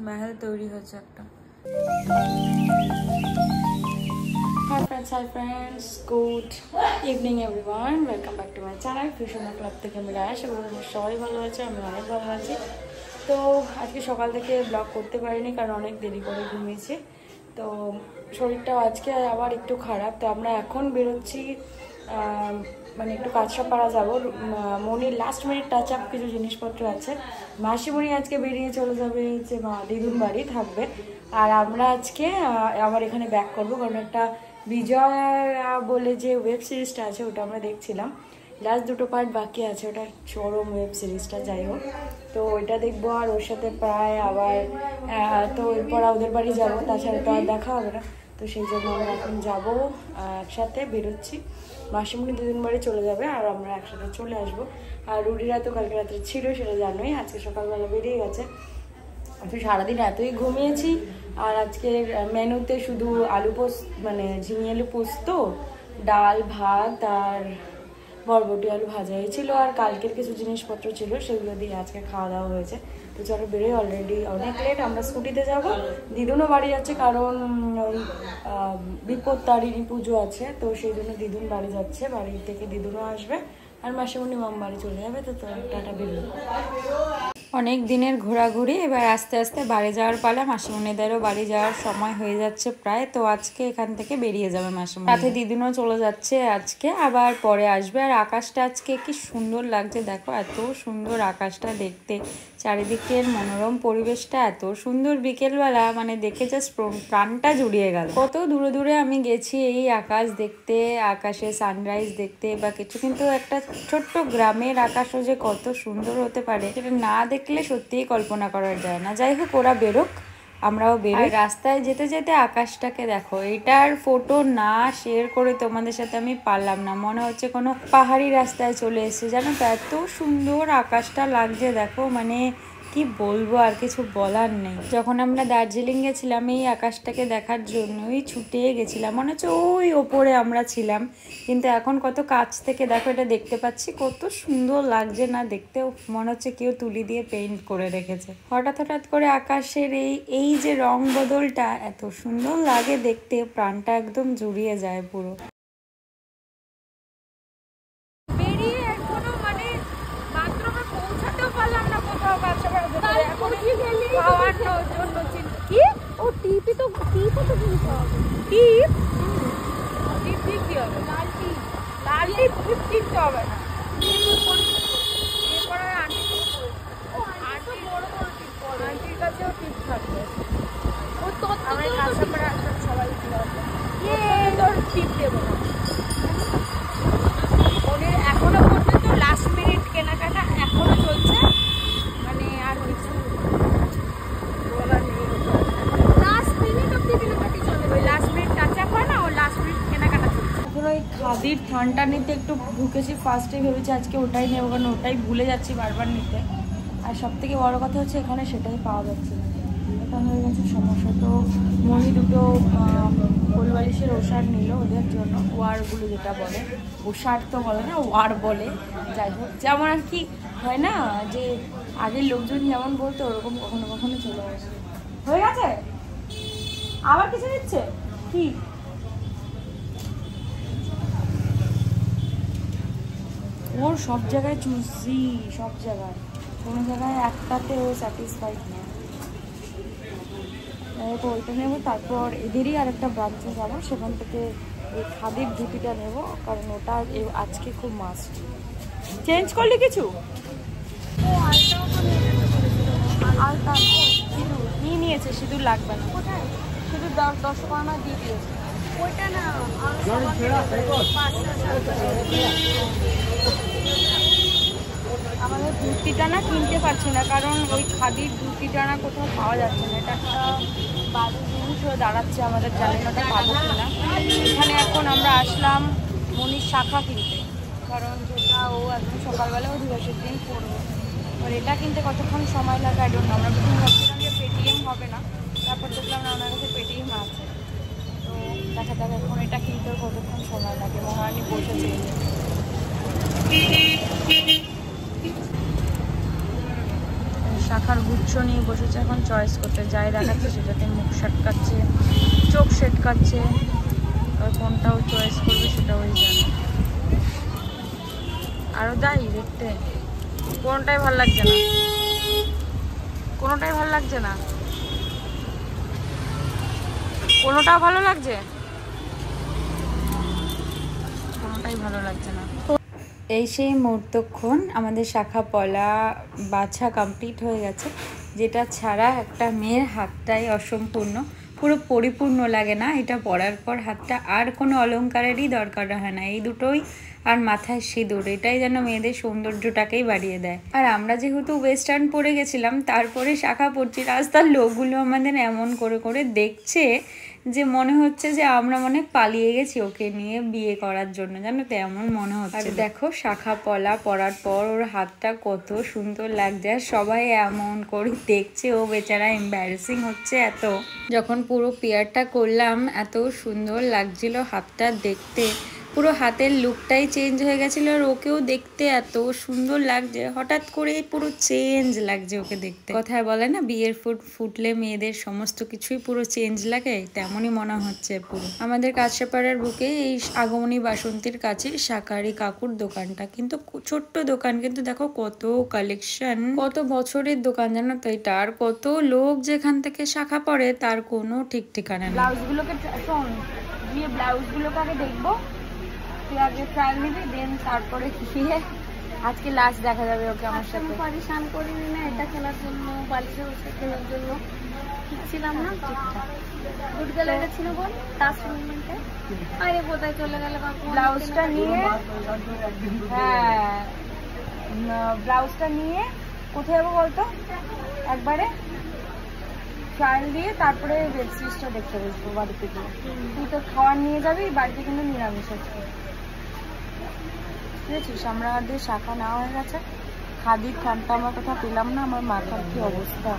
महल तैरी হয়েছে একটা। Hi friends, good evening everyone, welcome back to my channel fusion club থেকে আমি রায়া। আশা করি সবাই ভালো আছে, আমি অনেক ভালো আছি। তো আজকে সকাল থেকে ব্লগ করতে পারিনি কারণ অনেক দেরি করে ঘুমিয়েছি। তো শরীরটাও আজকে আবার একটু খারাপ। তো আমরা এখন বেরোচ্ছি, মানে একটু কাঁচরাপাড়া যাবো। মনির লাস্ট মিনিট টাচ আপ কিছু জিনিসপত্র আছে। মাসিমণি আজকে বেরিয়ে চলে যাবে যে দিদুন বাড়ি থাকবে, আর আমরা আজকে আবার এখানে ব্যাক করবো কারণ একটা বিজয় বলে যে ওয়েব সিরিজটা আছে ওটা আমরা দেখছিলাম। লাস্ট দুটো পার্ট বাকি আছে, ওটা চরম ওয়েব সিরিজটা, যাই হোক। তো ওইটা দেখবো আর ওর সাথে প্রায় আবার তো এরপর ওদের বাড়ি যাবো, তাছাড়া তো আর দেখা হবে না। তো সেই জন্য আমরা এখন যাবো, একসাথে বেরোচ্ছি। মাসিমণি দুদিন বাড়ি চলে যাবে আর আমরা একসাথে চলে আসবো। আর রুডিরা তো কালকে রাত্রে ছিল, সেটা জানোই। আজকে সকালবেলা বেরিয়ে গেছে। তো সারাদিন এতই ঘুমিয়েছি। আর আজকের মেনুতে শুধু আলু পোস্ত, মানে ঝিঙে আলু পোস্ত, ডাল ভাত আর বরবটি আলু ভাজা হয়েছিল, আর কালকের কিছু জিনিসপত্র ছিল সেগুলো দিয়ে আজকে খাওয়া দাওয়া হয়েছে। তো চলো বেরোই, অলরেডি অনেক লেট। আমরা স্কুটিতে যাব, দিদুনও বাড়ি যাচ্ছে কারণ ওই বিপত্তারিণী পুজো আছে, তো সেই জন্য দিদুন বাড়ি যাচ্ছে। বাড়ি থেকে দিদুনও আসবে আর মাসিমণি মাম বাড়ি চলে যাবে। তো টাটা বেরোই। অনেক দিনের ঘোরাঘুরি, এবার আস্তে আস্তে বাড়ি যাওয়ার পালা। মাসিমণিদেরও বাড়ি যাওয়ার সময় হয়ে যাচ্ছে প্রায়। তো আজকে এখান থেকে বেরিয়ে যাবে মাসিমণি, সাথে দিদুনও চলে যাচ্ছে আজকে, আবার পরে আসবে। আর আকাশটা আজকে কি সুন্দর লাগছে দেখো, এত সুন্দর আকাশটা দেখতে, চারিদিকের মনোরম পরিবেশটা এত সুন্দর বিকেলবেলা, মানে দেখে জাস্ট প্রাণটা জুড়িয়ে গেল। কত দূরে দূরে আমি গেছি এই আকাশ দেখতে, আকাশে সানরাইজ দেখতে বা কিছু, কিন্তু একটা ছোট্ট গ্রামের আকাশও যে কত সুন্দর হতে পারে সেটা না দেখলে সত্যিই কল্পনা করা যায় না। যাই হোক, ওরা বেরোক, আমরাও বেরোই। রাস্তায় যেতে যেতে আকাশটাকে দেখো, এটার ফটো না শেয়ার করে তোমাদের সাথে আমি পারলাম না। মনে হচ্ছে কোনো পাহাড়ি রাস্তায় চলে এসেছে, জানো তো, এত সুন্দর আকাশটা লাগছে দেখো, মানে কি বলবো, আর কিছু বলার নেই। যখন আমরা দার্জিলিং গেছিলাম এই আকাশটাকে দেখার জন্যই ছুটে গেছিলাম, মনে হচ্ছে ওই ওপরে আমরা ছিলাম, কিন্তু এখন কত কাছ থেকে দেখো এটা দেখতে পাচ্ছি, কত সুন্দর লাগছে না দেখতেও, মনে হচ্ছে কেউ তুলি দিয়ে পেইন্ট করে রেখেছে। হঠাৎ হঠাৎ করে আকাশের এই যে রং বদলটা এত সুন্দর লাগে দেখতে, প্রাণটা একদম জুড়িয়ে যায় পুরো। এখনো পর্যন্ত লাস্ট মিনিট কেনাকাটা এখনো চলছে, মানে আর কিছু বলার নেই। লাস্ট মিনিট অব্দি কেনাকাটি চলে, ওই লাস্ট মিনিট টাচ আপ হয় না, ও লাস্ট মিনিট কেনাকাটা চলছে। এখন ওই খাদির থানটা নিতে একটু ঢুকেছি, ফার্স্টে ভেবেছি আজকে ওটাই নেবো কারণ ওটাই ভুলে যাচ্ছি বারবার নিতে। আর সব থেকে বড়ো কথা হচ্ছে এখানে সেটাই পাওয়া যাচ্ছে না, এটা হয়ে গেছে সমস্যা। তো মনি দুটো কোলবালিশের ওষার নিল ওদের জন্য, ওয়ারগুলো যেটা বলে, ওষার তো বলে না, ওয়ার বলে। যাই হোক, যেমন আর কি হয় না যে আগের লোকজন যেমন বলতো ওরকম কখনো কখনো চলে আসে। হয়ে গেছে, আবার কিছু নিচ্ছে কি? ওর সব জায়গায় চুজি, সব জায়গায়, কোনো জায়গায় একটাতে ও স্যাটিসফাইড না। ওইটা নেবো, তারপর এদেরই আর একটা ব্রাঞ্চে যাবো, সেখান থেকে এই খাদির জুতিটা নেবো কারণ ওটা আজকে খুব মাস্ট। চেঞ্জ করলি কিছু? আলতা সিঁদুর নিয়ে নিয়েছে, সিঁদুর লাগবে না, সিঁদুর 10 টাকা দিয়ে দিয়েছে। ওইটা না আমাদের ধুতিটা না কিনতে পারছি না কারণ ওই খাদির ধুতিটা না কোথাও পাওয়া যাচ্ছে না। এটা একটা বাজে জিনিস হয়ে দাঁড়াচ্ছে আমাদের, জানি না ওটা পাবো কিনা। এখানে এখন আমরা আসলাম মনির শাখা কিনতে, কারণ যেটা ও একদম সকালবেলাও দিবসের দিন পড়বে। আর এটা কিনতে কতক্ষণ সময় লাগে আই ডোন্ট নো। আমরা প্রথম ভাবছিলাম যে পেটিএম হবে না, তারপর দেখলাম না ওনার কাছে পেটিএম আছে। তো দেখা যাক এখন এটা কিনতেও কতক্ষণ সময় লাগে। মহারানী বসেছে, শাখার গুচ্ছ নিয়ে বসেছে এখন চয়েস করতে, যাই দেখাচ্ছে সেটাতে মুখ সেটকাচ্ছে, চোখ সেটকাচ্ছে, কোনটাও চয়েস করবে সেটা ওই জানে। আরও যাই দেখতে, কোনোটাই ভালো লাগছে না, কোনোটাই ভালো লাগছে না, কোনোটাও ভালো লাগছে, কোনোটাই ভালো লাগছে না। এই সেই মুহূর্তক্ষণ আমাদের শাখা পলা বাছা কমপ্লিট হয়ে গেছে, যেটা ছাড়া একটা মেয়ের হাতটাই অসম্পূর্ণ, পুরো পরিপূর্ণ লাগে না। এটা পরার পর হাতটা আর কোনো অলংকারেরই দরকার হয় না, এই দুটোই আর মাথায় সিঁদুর, এটাই যেন মেয়েদের সৌন্দর্যটাকেই বাড়িয়ে দেয়। আর আমরা যেহেতু ওয়েস্টার্ন পরে গেছিলাম, তারপরে শাখা পড়ছি, রাস্তার লোকগুলো আমাদের এমন করে করে দেখছে যে মনে হচ্ছে যে আমরা মনে পালিয়ে গেছি ওকে নিয়ে বিয়ে করার জন্য, জানো তো, এমন মনে হচ্ছে। আর দেখো শাখা পলা পরার পর ওর হাতটা কত সুন্দর লাগছে, আর সবাই এমন করে দেখছে, ও বেচারা এম্বারেসিং হচ্ছে এত। যখন পুরো পেয়ারটা করলাম এত সুন্দর লাগছিল হাতটা দেখতে, পুরো হাতের লুকটাই চেঞ্জ হয়ে গেছিলো, আর ওকেও দেখতে এত সুন্দর লাগছে, হঠাৎ করে পুরো চেঞ্জ লাগছে ওকে দেখতে। কথায় বলে না বিয়ের ফুটলে মেয়েদের সমস্ত কিছুই পুরো চেঞ্জ লাগে, তেমনই মনে হচ্ছে পুরো। আমাদের কাছাপাড়ার বুকে এই আগমনী বাসন্তীর কাছে শাকারি কাকুর দোকানটা, কিন্তু ছোট্ট দোকান, কিন্তু দেখো কত কালেকশন, কত বছরের দোকান জানো তো এটা, আর কত লোক যেখান থেকে শাখা পড়ে তার কোনো ঠিক ঠিকানা নেই। ব্লাউজগুলোকে শোন, গিয়ে ব্লাউজগুলোকে আগে দেখবো, তুই আগে ট্রায়াল নিবি, দেন তারপরে গিয়ে আজকে লাস্ট দেখা যাবে ওকে আমার সাথে। পারিশান করিনি না এটা খেলার জন্য, বালিশে বসে খেলার জন্য ছিলাম না, গুড গেলাটা ছিল বল টাচ মুভমেন্টে। আরে কোথায় চলে গেল বাবু, ব্লাউজটা নিয়ে, হ্যাঁ ব্লাউজটা নিয়ে কোথায় যাবো বলতো, একবারে ট্রায়াল দিয়ে তারপরে ওয়েব সিরিজটা দেখতে বসবো বাড়িতে গিয়ে। তুই তো খাওয়ার নিয়ে যাবি, বাড়িতে কিন্তু নিরামিষ আছে, বুঝেছিস? আমাদের শাখা নেওয়া হয়ে গেছে, খাদির খানটা আমার কোথাও পেলাম না, আমার মাথার কি অবস্থা,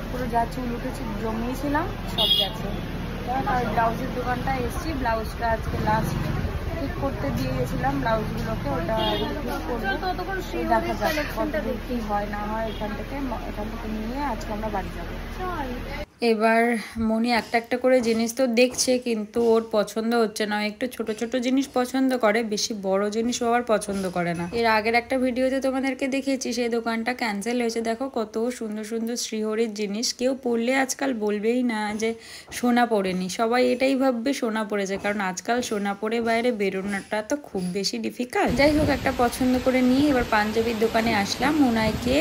পুরো যা চুল উঠেছে জমিয়েছিলাম সব গেছে। আর ব্লাউজের দোকানটা এসছি, ব্লাউজটা আজকে লাস্ট ঠিক করতে দিয়ে গেছিলাম ব্লাউজগুলোকে, ওটা ঠিক করবো, ততক্ষণ দেখা যাক কতদূর কি হয় না হয়। এখান থেকে নিয়ে আজকে আমরা বাড়ি যাবো। এবার মনি একটা একটা করে জিনিস তো দেখছে, কিন্তু ওর পছন্দ হচ্ছে না, একটু ছোট ছোট জিনিস পছন্দ করে, বেশি বড় জিনিস ও আবার পছন্দ করে না। এর আগের একটা ভিডিওতে তোমাদেরকে দেখিয়েছি, সেই দোকানটা ক্যান্সেল হয়েছে। দেখো কত সুন্দর সুন্দর শ্রীহরির জিনিস, কেউ পরলে আজকাল বলবেই না যে সোনা পরেনি, সবাই এটাই ভাববে সোনা পরেছে, কারণ আজকাল সোনা পরে বাইরে বেরোনোটা তো খুব বেশি ডিফিকাল্ট। যাই হোক, একটা পছন্দ করে নিয়ে এবার পাঞ্জাবির দোকানে আসলাম, ওনাকে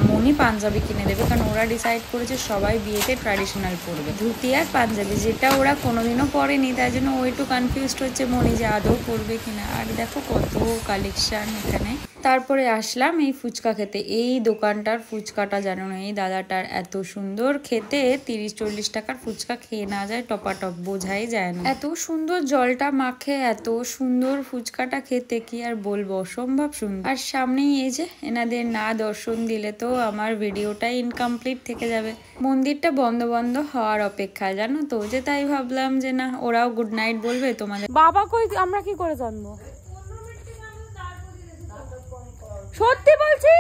মনি পাঞ্জাবি কিনে দেবে, কারণ ওরা ডিসাইড করেছে সবাই বিয়েতে ট্র্যাডিশনাল পরবে, ধুতি আর পাঞ্জাবি, যেটা ওরা কোনোদিনও পরেনি, তাই জন্য ও একটু কনফিউজড হচ্ছে মনি যে আদৌ পরবে কিনা। আর দেখো কত কালেকশন এখানে। তারপরে আসলাম এই ফুচকা খেতে, এই দোকানটার ফুচকাটা জানো না, এই দাদাটার এত সুন্দর খেতে, 30-40 টাকার ফুচকা খেয়ে না যায় টপাটপ, বোঝাই যায় না, এত সুন্দর জলটা মাখে, এত সুন্দর ফুচকাটা খেতে, কি আর বলবো, অসম্ভব সুন্দর। আর সামনেই এই যে এনাদের না দর্শন দিলে তো আমার ভিডিওটাই ইনকমপ্লিট থেকে যাবে, মন্দিরটা বন্ধ বন্ধ হওয়ার অপেক্ষায়, জানো তো, যে তাই ভাবলাম যে না ওরাও গুড নাইট বলবে তোমাদের। বাবা কই, আমরা কি করে জানবো, সত্যি বলছি,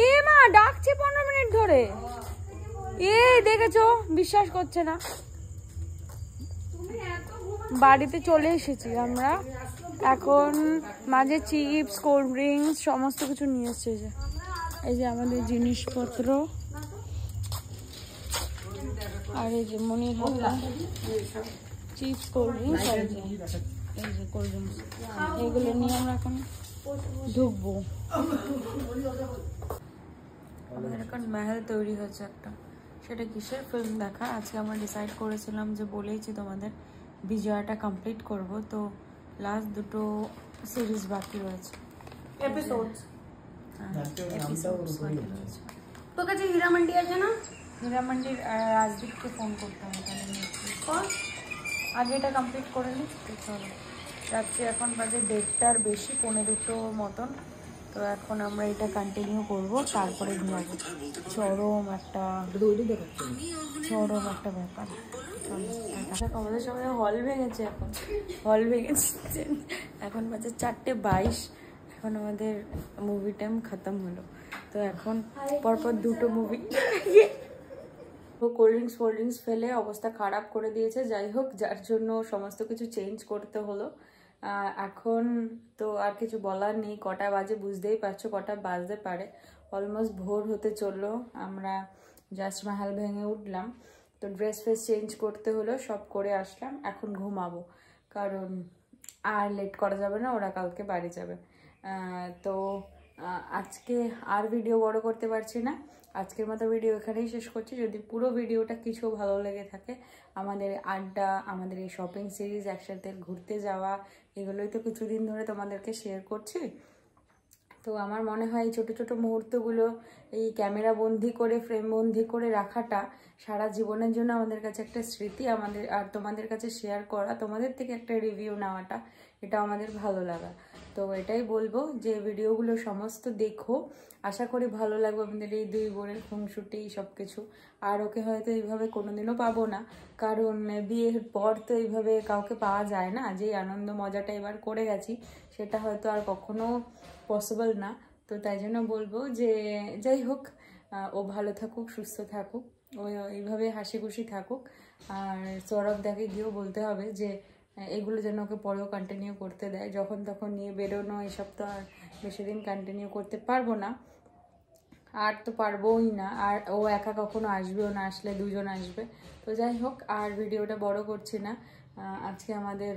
এ মা ডাকছে 15 মিনিট ধরে, এ দেখেছো, বিশ্বাস করছে না। বাড়িতে চলে এসেছি আমরা, এখন মাঝে চিপস, কোল্ড ড্রিঙ্কস সমস্ত কিছু নিয়ে এসছে, এই যে আমাদের জিনিসপত্র, আর এই যে মনির চিপস, কোল্ড ড্রিঙ্কস, আর এই যে কোল্ড ড্রিঙ্কস, এগুলো নিয়ে আমরা এখন ঢুকবো। আমাদের এখন মেহেল তৈরি হয়েছে একটা, সেটা কিসের ফিল্ম দেখা, আজকে আমরা ডিসাইড করেছিলাম যে বলেইছি তোমাদের বিজয়াটা কমপ্লিট করব, তো লাস্ট দুটো সিরিজ বাকি রয়েছে, এপিসোডস বাকি রয়েছে। তোর কাছে হীরামান্ডি আছে না? হীরামান্ডির রাজদীপকে ফোন করতে হবে, তাহলে আগে এটা কমপ্লিট করে নিই। চলো, রাত্রি এখন বাজে 1:30 বেশি, 1:45 মতন, তো এখন আমরা এটা কন্টিনিউ করব, তারপরে ঘুমাবো। চরম একটা ব্যাপার। আমাদের সবাই হল ভেঙেছে, এখন হল ভেঙেছে, এখন বাজে 4:22, এখন আমাদের মুভি টাইম খতম হলো। তো এখন পরপর দুটো মুভি কোল্ড ড্রিঙ্কস ফেলে অবস্থা খারাপ করে দিয়েছে। যাই হোক, যার জন্য সমস্ত কিছু চেঞ্জ করতে হলো। এখন তো আর কিছু বলার নেই। কটা বাজে বুঝতেই পারছো, কটা বাজতে পারে, অলমোস্ট ভোর হতে চললো। আমরা জাস্ট মাহাল ভেঙে উঠলাম, তো ড্রেস চেঞ্জ করতে হলো, সব করে আসলাম। এখন ঘুমাবো, কারণ আর লেট করা যাবে না, ওরা কালকে বাড়ি যাবে। তো আজকে আর ভিডিও বড় করতে পারছি না। আজকের মতো ভিডিও এখানেই শেষ করছি। যদি পুরো ভিডিওটা কিছু ভালো লেগে থাকে, আমাদের আড্ডা, আমাদের এই শপিং সিরিজ, একসাথে ঘুরতে যাওয়া, এগুলোই তো কিছুদিন ধরে তোমাদেরকে শেয়ার করছি। তো আমার মনে হয় এই ছোটো ছোটো মুহূর্তগুলো এই ক্যামেরা বন্দি করে, ফ্রেম বন্দি করে রাখাটা সারা জীবনের জন্য আমাদের কাছে একটা স্মৃতি। আমাদের আর তোমাদের কাছে শেয়ার করা, তোমাদের থেকে একটা রিভিউ নেওয়াটা, এটা আমাদের ভালো লাগা। তো এটাই বলবো যে ভিডিওগুলো সমস্ত দেখো, আশা করি ভালো লাগবে। আমাদের এই দুই বোনের খুনসুটি সব কিছু। আর ওকে হয়তো এইভাবে কোনোদিনও পাবো না, কারণ বিয়ের পর তো এইভাবে কাউকে পাওয়া যায় না। যে আনন্দ মজাটা এবার করে গেছি, সেটা হয়তো আর কখনো পসিবল না। তো তাই জন্য বলবো যে যাই হোক, ও ভালো থাকুক, সুস্থ থাকুক, ও এইভাবে হাসি খুশি থাকুক। আর সৌরভ দাকে গিয়েও বলতে হবে যে এগুলো যেন ওকে পরেও কন্টিনিউ করতে দেয়। যখন তখন নিয়ে বেরোনো এসব তো আর বেশি দিন কন্টিনিউ করতে পারবো না, আর তো পারবোই না। আর ও একা কখনো আসবেও না, আসলে দুজন আসবে। তো যাই হোক, আর ভিডিওটা বড় করছি না। আজকে আমাদের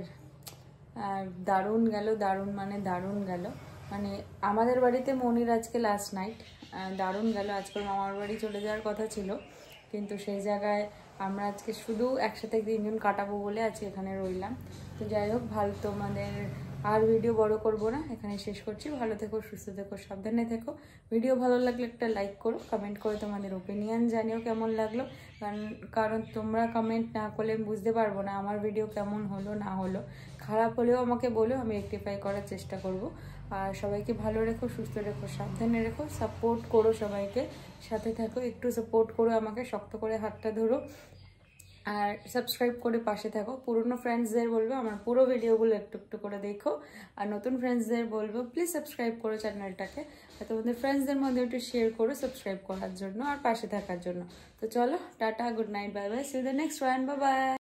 দারুণ গেল, দারুণ গেল। মানে আমাদের বাড়িতে মনির আজকে লাস্ট নাইট, দারুণ গেল। আজকে মামার বাড়ি চলে যাওয়ার কথা ছিল, কিন্তু সেই জায়গায় আমরা আজকে শুধু একসাথে 3 জন কাটাবো বলে আজকে এখানে রইলাম। তো যাই হোক, ভালো, তোমাদের আর ভিডিও বড় করব না, এখানে শেষ করছি। ভালো থেকো, সুস্থ থেকো, সাবধানে থেকো। ভিডিও ভালো লাগলে একটা লাইক করো, কমেন্ট করে তোমাদের ওপিনিয়ন জানিও কেমন লাগলো। কারণ তোমরা কমেন্ট না করলে বুঝতে পারবো না আমার ভিডিও কেমন হলো না হলো। খারাপ হলেও আমাকে বলো, আমি রেকটিফাই করার চেষ্টা করব। আর সবাইকে ভালো রেখো, সুস্থ রেখো, সাবধানে রেখো, সাপোর্ট করো, সবাইকে সাথে থাকো, একটু সাপোর্ট করো আমাকে, শক্ত করে হাতটা ধরো। আর সাবস্ক্রাইব করে পাশে থাকো। পুরনো ফ্রেন্ডসদের বলবো আমার পুরো ভিডিওগুলো একটু একটু করে দেখো। আর নতুন ফ্রেন্ডসদের বলবো প্লিজ সাবস্ক্রাইব করো চ্যানেলটাকে। আর তোমাদের ফ্রেন্ডসদের মধ্যে একটু শেয়ার করো সাবস্ক্রাইব করার জন্য আর পাশে থাকার জন্য। তো চলো, tata, good night, bye bye, see you the next one, bye by.